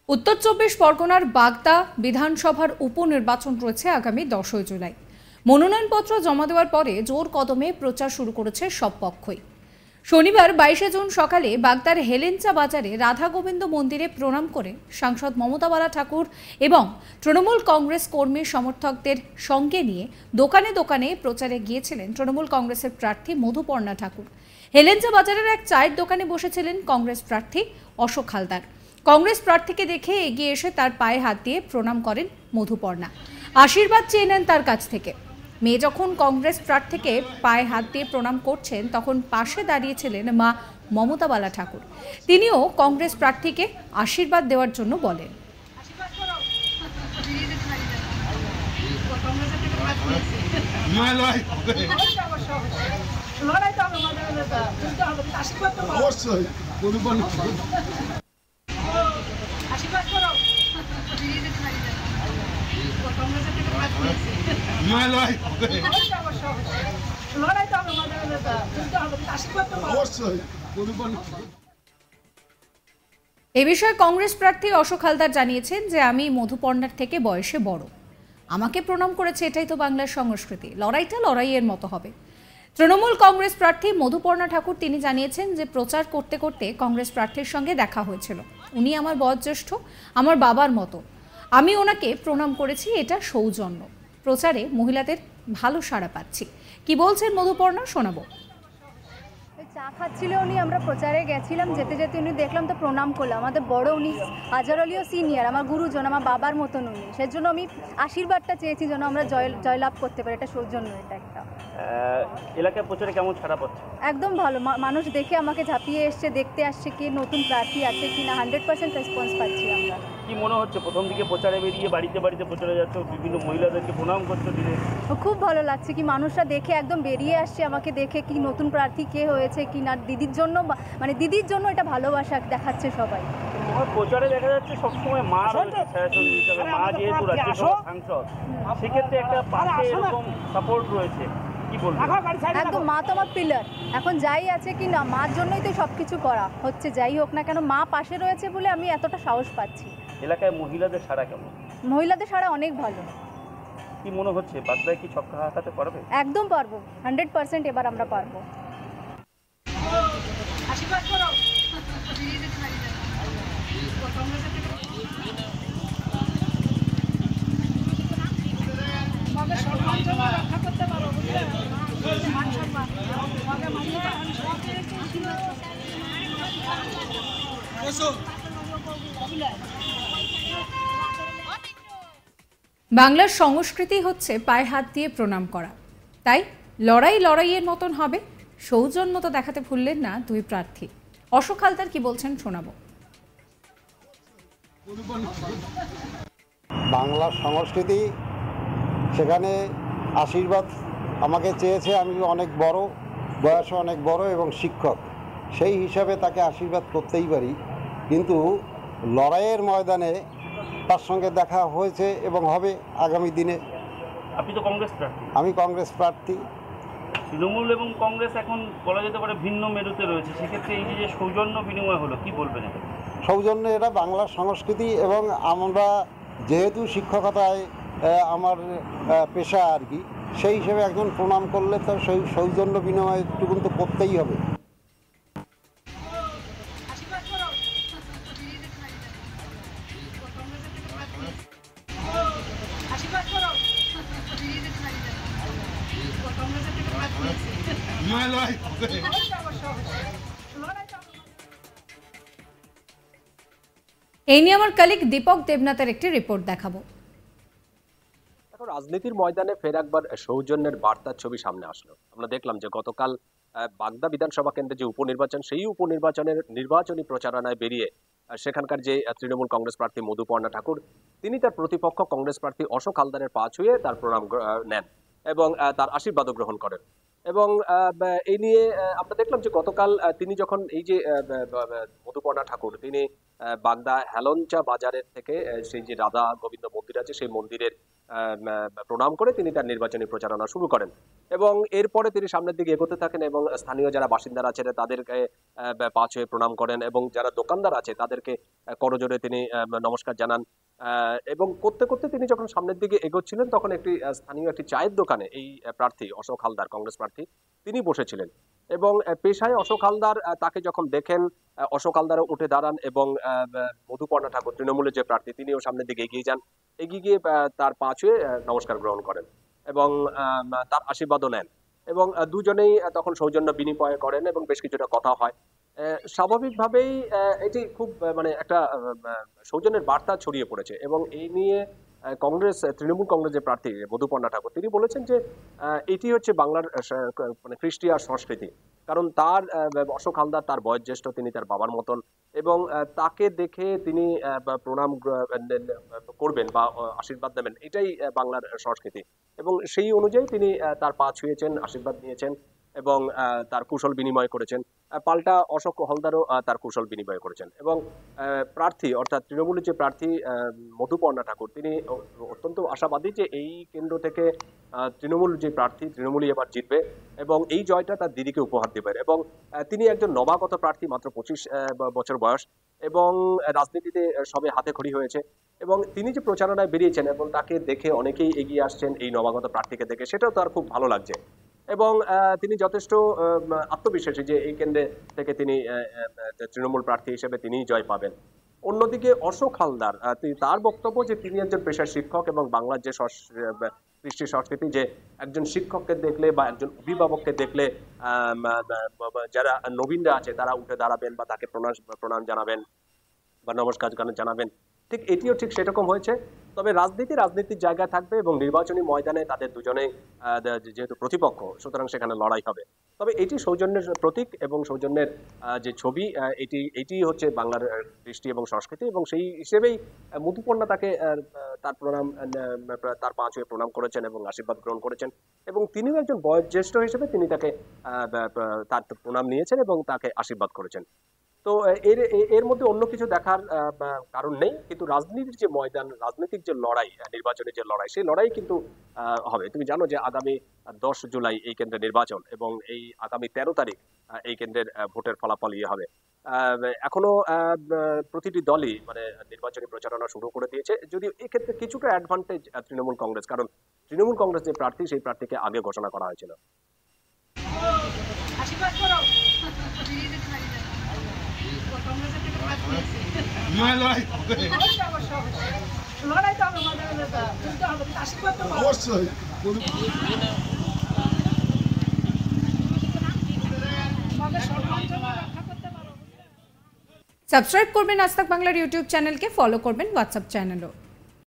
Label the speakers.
Speaker 1: উত্তর চব্বিশ পরগনার বাগদা বিধানসভার উপনির্বাচন রয়েছে আগামী 10ই জুলাই। মনোনয়নপত্র জমা দেওয়ার পরে জোর কদমে প্রচার শুরু করেছে সব পক্ষই। শনিবার 22শে জুন সকালে বাগদার হেলেঞ্চা বাজারে রাধা গোবিন্দ মন্দিরে প্রণাম করে সাংসদ মমতা বালা ঠাকুর এবং তৃণমূল কংগ্রেস কর্মী সমর্থকদের সঙ্গে নিয়ে দোকানে দোকানে প্রচারে গিয়েছিলেন তৃণমূল কংগ্রেসের প্রার্থী মধুপর্ণা ঠাকুর। হেলেঞ্চা বাজারের এক চায়ের দোকানে বসেছিলেন কংগ্রেস প্রার্থী অশোক হালদার। কংগ্রেস প্রার্থীকে দেখে এগিয়ে এসে তার পায়ে হাত দিয়ে প্রণাম করেন মধুপর্ণা, আশীর্বাদ চেয়ে নেন তার কাছ থেকে। মেয়ে যখন কংগ্রেস প্রার্থীকে পায়ে হাত দিয়ে প্রণাম করছেন তখন পাশে দাঁড়িয়েছিলেন মা মমতা বালা ঠাকুর। তিনিও কংগ্রেস প্রার্থীকে আশীর্বাদ দেওয়ার জন্য বলেন। এ বিষয়ে কংগ্রেস প্রার্থী অশোক হালদার জানিয়েছেন যে আমি মধুপর্ণার থেকে বয়সে বড়, আমাকে প্রণাম করেছে, এটাই তো বাংলার সংস্কৃতি, লড়াইটা লড়াইয়ের মতো হবে। তৃণমূল কংগ্রেস প্রার্থী মধুপর্ণা ঠাকুর তিনি জানিয়েছেন যে প্রচার করতে করতে কংগ্রেস প্রার্থীর সঙ্গে দেখা হয়েছিল। উনি আমার বয়োজ্যেষ্ঠ, আমার বাবার মতো, আমি ওনাকে প্রণাম করেছি, এটা সৌজন্য। প্রচারে মহিলাদের ভালো সাড়া পাচ্ছি। কি বলছেন মধুপর্ণা শোনাবো।
Speaker 2: চা খাচ্ছিল উনি, আমরা প্রচারে গেছিলাম, যেতে যেতে উনি দেখলাম তো প্রণাম করলাম। আমাদের বড় উনি হাজার আলীও সিনিয়র, আমার গুরুজন, আমার বাবার মতন উনি। সেজন্য আমি আশীর্বাদটা চেয়েছি যেন আমরা জয়লাভ করতে পারি। এটা সৌজন্য, এটা একটা
Speaker 3: এলাকায় প্রচারে কেমন ছাড়া পাচ্ছে?
Speaker 2: একদম ভালো, মানুষ দেখে আমাকে ঝাঁপিয়ে এসছে, দেখতে আসছে কি নতুন প্রার্থী আছে কি না। 100% রেসপন্স পাচ্ছি আমরা।
Speaker 3: কি মনে হচ্ছে প্রথম দিকে প্রচারে বেরিয়ে বাড়িতে বাড়িতে প্রচারে যাচ্ছে, বিভিন্ন মহিলাদেরকে প্রণাম করছে দিনে?
Speaker 2: খুব ভালো লাগছে কি মানুষরা দেখে একদম বেরিয়ে আসছে আমাকে দেখে, কি নতুন প্রার্থী কে হয়েছে কি না। দিদির জন্য, মানে দিদির জন্য এটা ভালোবাসা দেখাচ্ছে সবাই।
Speaker 3: প্রচারে দেখা যাচ্ছে সবসময় মা রয়েছে ছায়াছবি হিসাবে, মা যেহেতু রাজ্যসভা সাংসদ, সেক্ষেত্রে একটা পাশে এরকম সাপোর্ট রয়েছে, কি বলবো?
Speaker 2: একদম, মা তো আমার পিলার। এখন যাই আছে কি না, মার জন্যই তো সব কিছু করা হচ্ছে। যাই হোক না কেন, মা পাশে রয়েছে বলে আমি এতটা সাহস পাচ্ছি।
Speaker 3: এলাকায় মহিলাদের সাড়া কেমন?
Speaker 2: মহিলাদের সাড়া অনেক ভালো।
Speaker 3: কি মনে হচ্ছে বাগদায় কি ছক্কা হাঁকাতে পারবে?
Speaker 2: একদম পারবো, 100% এবার আমরা পারবো। আশীর্বাদ করো। রক্ষা করতে পারো,
Speaker 1: বাংলার সংস্কৃতি হচ্ছে পায়ে হাত দিয়ে প্রণাম করা, তাই লড়াই লড়াইয়ের মতন হবে। সৌজন্য তো দেখাতে ভুললেন না দুই প্রার্থী। অশোক হালদার কি বলছেন শোনাবো।
Speaker 4: বাংলার সংস্কৃতি, সেখানে আশীর্বাদ আমাকে চেয়েছে। আমি অনেক বড়, বয়সে অনেক বড় এবং শিক্ষক, সেই হিসাবে তাকে আশীর্বাদ করতেই পারি। কিন্তু লড়াইয়ের ময়দানে তার সঙ্গে দেখা হয়েছে এবং হবে আগামী দিনে।
Speaker 3: আপনি তো কংগ্রেস প্রার্থী।
Speaker 4: আমি কংগ্রেস প্রার্থী।
Speaker 3: তৃণমূল এবং কংগ্রেস এখন বলা যেতে পারে ভিন্ন মেরুতে রয়েছে, সেক্ষেত্রে এই যে সৌজন্য বিনিময় হলো, কি বলবেন?
Speaker 4: সৌজন্য, এটা বাংলার সংস্কৃতি এবং আমরা যেহেতু শিক্ষকতায় আমার পেশা আর কি, সেই হিসেবে একজন প্রণাম করলে তো সেই সৌজন্য বিনিময়টুকুন তো করতেই হবে।
Speaker 1: এই নিয়ে আমার কলিগ দীপক দেবনাথের একটি রিপোর্ট দেখাবো।
Speaker 5: এখন রাজনীতির ময়দানে ফের একবার সৌজন্যের বার্তার ছবি সামনে আসলো। আমরা দেখলাম যে গতকাল বাগদা বিধানসভা কেন্দ্রে যে উপনির্বাচন, সেই উপনির্বাচনের নির্বাচনী প্রচারণায় বেরিয়ে সেখানকার যে তৃণমূল কংগ্রেস প্রার্থী মধুপর্ণা ঠাকুর, তিনি তার প্রতিপক্ষ কংগ্রেস প্রার্থী অশোক হালদারের পা ছুঁয়ে তার প্রণাম নেন এবং তার আশীর্বাদও গ্রহণ করেন। এবং এই নিয়ে আমরা দেখলাম যে গতকাল তিনি যখন এই যে মধুপর্ণা ঠাকুর তিনি বাগদা হেলেঞ্চা বাজারের থেকে সেই যে রাধা গোবিন্দ মন্দির আছে সেই মন্দিরের প্রণাম করে তিনি তার নির্বাচনী প্রচারণা শুরু করেন এবং এরপরে তিনি সামনের দিকে এগোতে থাকেন এবং স্থানীয় যারা বাসিন্দারা আছেন তাদেরকে পা ছুঁয়ে প্রণাম করেন এবং যারা দোকানদার আছে তাদেরকে করজোড়ে তিনি নমস্কার জানান এবং করতে করতে তিনি যখন সামনের দিকে এগোচ্ছিলেন তখন স্থানীয় একটি চায়ের দোকানে এই প্রার্থী অশোক হালদার, কংগ্রেস প্রার্থী, তিনি বসেছিলেন এবং পেশায় অশোক হালদার তাকে যখন দেখেন অশোক হালদারও উঠে দাঁড়ান এবং মধুপর্ণা ঠাকুর তৃণমূলের যে প্রার্থী তিনিও সামনের দিকে এগিয়ে যান, এগিয়ে গিয়ে তার পা ছুঁয়ে নমস্কার গ্রহণ করেন এবং তার আশীর্বাদও নেন এবং দুজনেই তখন সৌজন্য বিনিময় করেন এবং বেশ কিছুটা কথা হয়। স্বাভাবিকভাবেই এটি খুব মানে একটা সৌজন্যের বার্তা ছড়িয়ে পড়েছে এবং এই নিয়ে তৃণমূল কংগ্রেস যে প্রার্থী মধুপর্ণা ঠাকুর তিনি বলেছেন যে এটি হচ্ছে বাংলার মানে কৃষ্টি আর সংস্কৃতি, কারণ তার অশোক হালদার তার বয়োজ্যেষ্ঠ, তিনি তার বাবার মতন এবং তাকে দেখে তিনি প্রণাম করবেন বা আশীর্বাদ নেবেন, এটাই বাংলার সংস্কৃতি এবং সেই অনুযায়ী তিনি তার পা ছুঁয়েছেন, আশীর্বাদ নিয়েছেন এবং তার কুশল বিনিময় করেছেন। পাল্টা অশোক হালদারও তার কুশল বিনিময় করেছেন এবং প্রার্থী অর্থাৎ তৃণমূলের যে প্রার্থী মধুপর্ণা ঠাকুর তিনি অত্যন্ত আশাবাদী যে এই কেন্দ্র থেকে তৃণমূল যে প্রার্থী তৃণমূলই এবার জিতবে এবং এই জয়টা তার দিদিকে উপহার দেবেন এবং তিনি একজন নবাগত প্রার্থী, মাত্র 25 বছর বয়স এবং রাজনীতিতে সবে হাতে খড়ি হয়েছে এবং তিনি যে প্রচারণায় বেরিয়েছেন এবং তাকে দেখে অনেকেই এগিয়ে আসছেন এই নবাগত প্রার্থীকে দেখে, সেটাও তার খুব ভালো লাগছে এবং তিনি যথেষ্ট আত্মবিশ্বাসী যে এই কেন্দ্রে থেকে তিনি তৃণমূল প্রার্থী হিসেবে তিনিই জয় পাবেন। অন্যদিকে অশোক হালদার তার বক্তব্য যে তিনি একজন পেশার শিক্ষক এবং বাংলার যে কৃষ্টি সংস্কৃতি, যে একজন শিক্ষককে দেখলে বা একজন অভিভাবককে দেখলে যারা নবীনরা আছে তারা উঠে দাঁড়াবেন বা তাকে প্রণাম জানাবেন বা নমস্কার জানাবেন, ঠিক এটিও ঠিক সেরকম হয়েছে। তবে রাজনীতির জায়গা থাকবে এবং নির্বাচনী ময়দানে তাদের দুজনে যেহেতু প্রতিপক্ষ সুতরাং সেখানে লড়াই হবে। তবে এটি সৌজন্যের প্রতীক এবং সৌজন্যের যে ছবি এটি হচ্ছে বাংলার কৃষ্টি এবং সংস্কৃতি এবং সেই হিসেবেই মধুপর্ণা তাকে তার পা ছুঁয়ে প্রণাম করেছেন এবং আশীর্বাদ গ্রহণ করেছেন এবং তিনিও একজন বয়োজ্যেষ্ঠ হিসেবে তিনি তাকে তার প্রণাম নিয়েছেন এবং তাকে আশীর্বাদ করেছেন। তো এর মধ্যে অন্য কিছু দেখার কারণ নেই, কিন্তু রাজনীতির যে ময়দান, রাজনৈতিক যে লড়াই, নির্বাচনের যে লড়াই, সেই লড়াই কিন্তু হবে। তুমি জানো যে আগামী 10 জুলাই এই কেন্দ্রের নির্বাচন এবং এই আগামী 13 তারিখ এই কেন্দ্রের ভোটের ফলাফল হবে। এখনো প্রতিটি দলই মানে নির্বাচনী প্রচারণা শুরু করে দিয়েছে, যদিও এক্ষেত্রে কিছুটা অ্যাডভান্টেজ তৃণমূল কংগ্রেস, কারণ তৃণমূল কংগ্রেস যে প্রার্থী সেই প্রার্থীকে আগে ঘোষণা করা হয়েছিল।
Speaker 1: সাবস্ক্রাইব করবেন আজ তাক বাংলার ইউটিউব চ্যানেলকে, ফলো করবেন হোয়াটসঅ্যাপ চ্যানেলও।